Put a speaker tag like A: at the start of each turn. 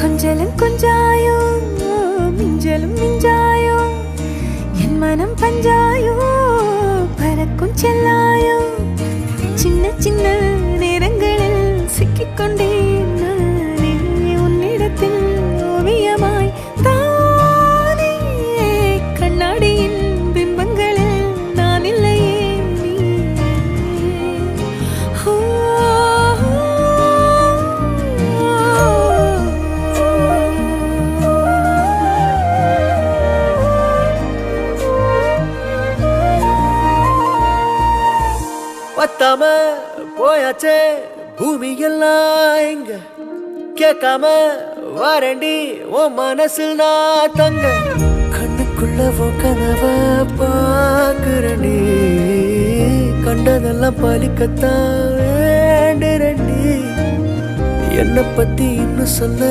A: கொஞ்சலும் கொஞ்சாயோ மிஞ்சலும் மிஞ்சாயோ என் மனம் பஞ்சாயோ பறக்கும் செல்லாயோ சின்ன சின்ன நேரங்களில் சிக்கிக்கொண்டேன் நானே உன்னிடத்தில் ஓவியமாய் தானே கண்ணாடியின் பிம்பங்களில் நான் இல்லையே
B: பத்தாம போயாச்சே பூமி எல்லாம் இங்க கேட்காம வாரண்டி உன் மனசில் நான் தங்க கண்ணுக்குள்ள உன் கனவ பாக்குறண்டி கண்டதெல்லாம் பலிக்கத்தான் வேண்டுறண்டி என்னை பத்தி இன்னும் சொல்ல